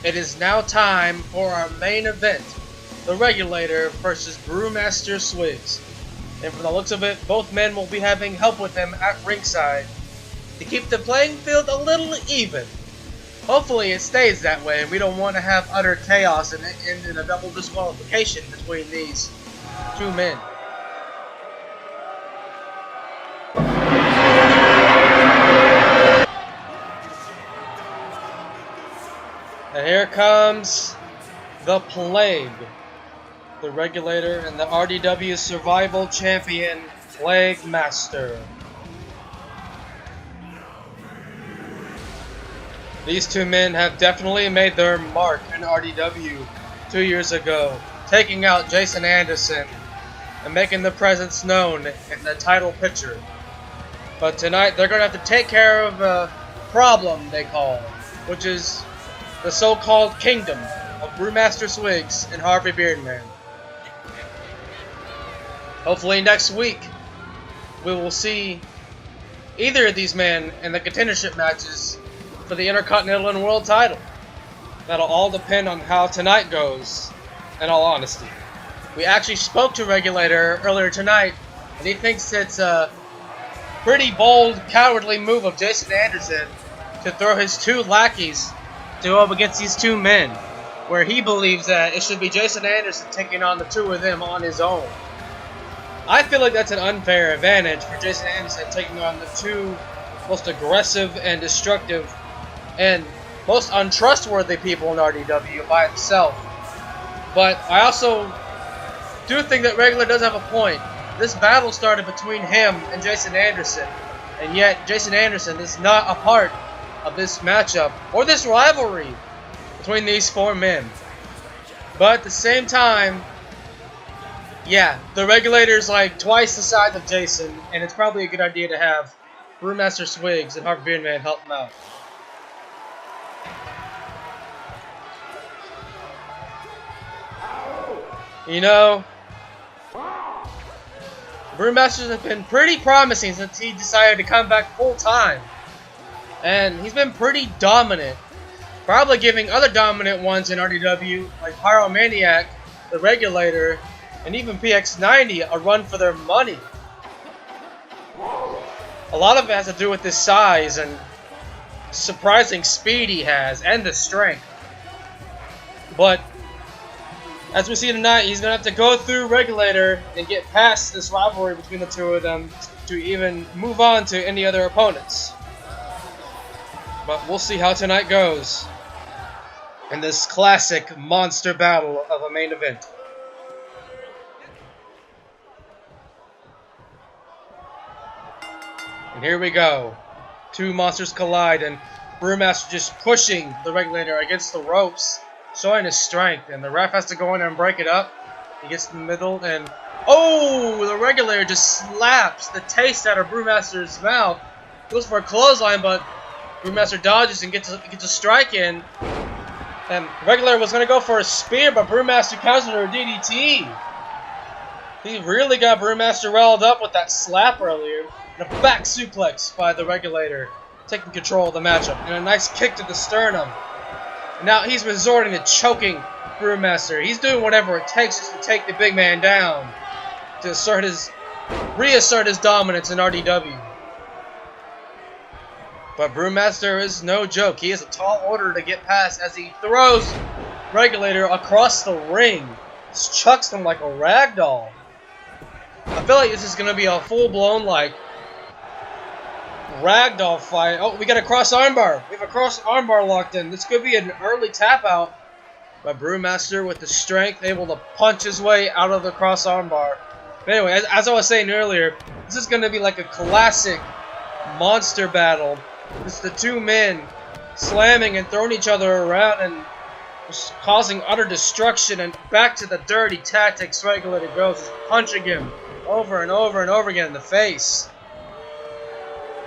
It is now time for our main event, the Regulator versus Brewmaster Swiggs. And from the looks of it, both men will be having help with them at ringside to keep the playing field a little even. Hopefully it stays that way, and we don't want to have utter chaos and end in a double disqualification between these two men. And here comes the Plague, the Regulator, and the RDW Survival Champion, Plague Master. These two men have definitely made their mark in RDW 2 years ago, taking out Jason Anderson and making their presence known in the title picture. But tonight they're going to have to take care of a problem they call, which is the so-called kingdom of Brewmaster Swiggs and Harvey Beardman. Hopefully next week we will see either of these men in the contendership matches for the Intercontinental and World title. That'll all depend on how tonight goes, in all honesty. We actually spoke to Regulator earlier tonight, and he thinks it's a pretty bold, cowardly move of Jason Anderson to throw his two lackeys to go up against these two men, where he believes that it should be Jason Anderson taking on the two of them on his own. I feel like that's an unfair advantage for Jason Anderson taking on the two most aggressive and destructive and most untrustworthy people in RDW by himself. But I also do think that Regulator does have a point. This battle started between him and Jason Anderson, and yet Jason Anderson is not a part of this matchup or this rivalry between these four men. But at the same time, yeah, the Regulator's like twice the size of Jason, and it's probably a good idea to have Brewmaster Swiggs and Harvey Beardman help him out. You know, Brewmaster has been pretty promising since he decided to come back full time. And he's been pretty dominant. Probably giving other dominant ones in RDW, like Pyromaniac, the Regulator, and even PX90 a run for their money. A lot of it has to do with his size and surprising speed he has, and the strength. But as we see tonight, he's going to have to go through Regulator and get past this rivalry between the two of them to even move on to any other opponents. But we'll see how tonight goes in this classic monster battle of a main event. And here we go. Two monsters collide, and Brewmaster just pushing the Regulator against the ropes, showing his strength, and the ref has to go in there and break it up. He gets in the middle, and oh, the Regulator just slaps the taste out of Brewmaster's mouth. Goes for a clothesline, but Brewmaster dodges and gets a strike in. And Regulator was going to go for a spear, but Brewmaster countered a DDT. He really got Brewmaster riled up with that slap earlier. And a back suplex by the Regulator, taking control of the matchup. And a nice kick to the sternum. And now he's resorting to choking Brewmaster. He's doing whatever it takes just to take the big man down, to reassert his dominance in RDW. But Brewmaster is no joke. He is a tall order to get past as he throws Regulator across the ring. Just chucks him like a rag doll. I feel like this is going to be a full-blown, like, ragdoll fight. Oh, we got a cross armbar. We have a cross armbar locked in. This could be an early tap out. But Brewmaster with the strength, able to punch his way out of the cross armbar. But anyway, as I was saying earlier, this is going to be like a classic monster battle. It's the two men slamming and throwing each other around and just causing utter destruction, and back to the dirty tactics Regulator goes, just punching him over and over and over again in the face.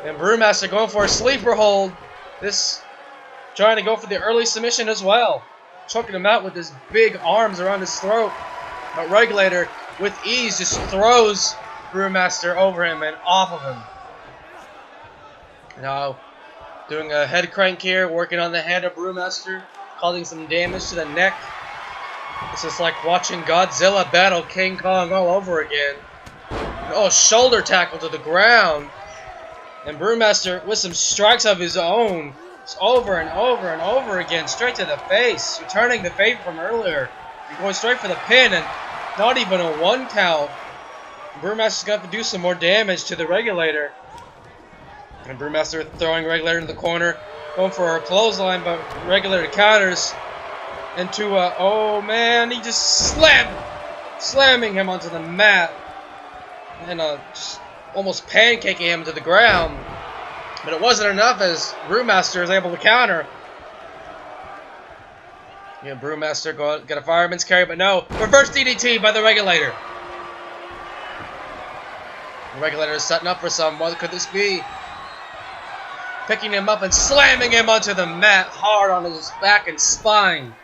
And Brewmaster going for a sleeper hold. This trying to go for the early submission as well. Choking him out with his big arms around his throat. But Regulator, with ease, just throws Brewmaster over him and off of him. Now, doing a head crank here, working on the head of Brewmaster. causing some damage to the neck. This is like watching Godzilla battle King Kong all over again. Oh, shoulder tackle to the ground. And Brewmaster with some strikes of his own. Just over and over and over again, straight to the face. Returning the favor from earlier. You're going straight for the pin and not even a 1 count. Brewmaster's got to do some more damage to the Regulator. And Brewmaster throwing Regulator in the corner. Going for a clothesline, but Regulator counters into a... Oh man, he just slamming him onto the mat. And just almost pancaking him to the ground. But it wasn't enough as Brewmaster is able to counter. Yeah, Brewmaster got a fireman's carry, but no. Reverse DDT by the Regulator. The Regulator is setting up for some. What could this be? Picking him up and slamming him onto the mat hard on his back and spine.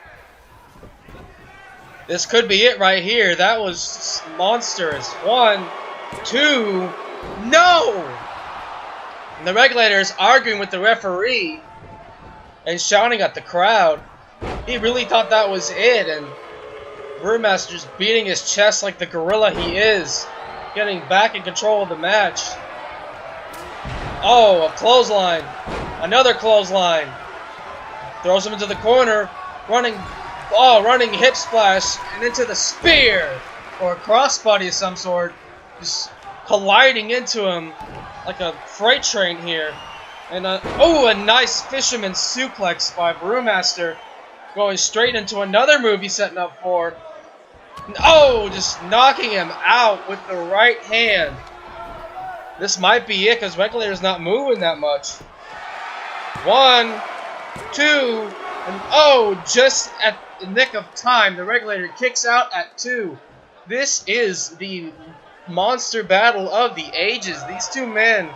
This could be it right here. That was monstrous. 1, 2, no! And the Regulator is arguing with the referee and shouting at the crowd. He really thought that was it, and Brewmaster's beating his chest like the gorilla he is, getting back in control of the match. Oh, a clothesline. Another clothesline. Throws him into the corner, running hip splash, and into the spear, or a crossbody of some sort, just colliding into him like a freight train here. And a nice fisherman suplex by Brewmaster, going straight into another move he's setting up for. Oh, just knocking him out with the right hand. This might be it because Regulator's not moving that much. 1, 2, and just at the nick of time, the Regulator kicks out at 2. This is the monster battle of the ages. These two men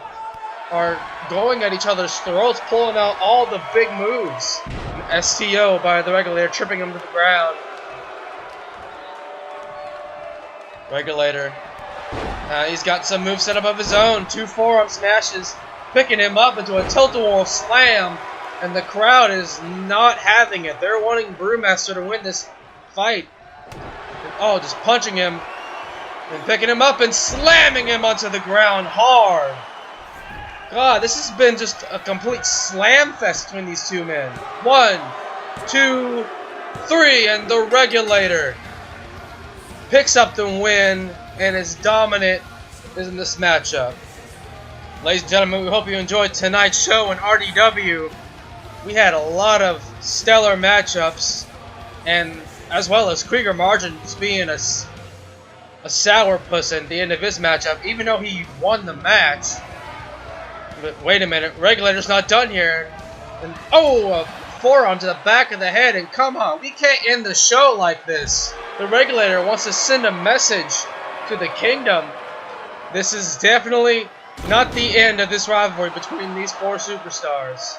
are going at each other's throats, pulling out all the big moves. An STO by the Regulator, tripping him to the ground. Regulator. He's got some moves set up of his own. 2 forearm smashes, picking him up into a tilt-a-whirl slam, and the crowd is not having it. They're wanting Brewmaster to win this fight. And, just punching him and picking him up and slamming him onto the ground hard. God, this has been just a complete slam fest between these two men. 1, 2, 3, and the Regulator picks up the win and is dominant in this matchup. Ladies and gentlemen, we hope you enjoyed tonight's show in RDW. We had a lot of stellar matchups, and as well as Krieger Margin just being a sourpuss at the end of his matchup, even though he won the match. But wait a minute, Regulator's not done here. And a forearm to the back of the head, and come on, we can't end the show like this. The Regulator wants to send a message to the kingdom. This is definitely not the end of this rivalry between these 4 superstars.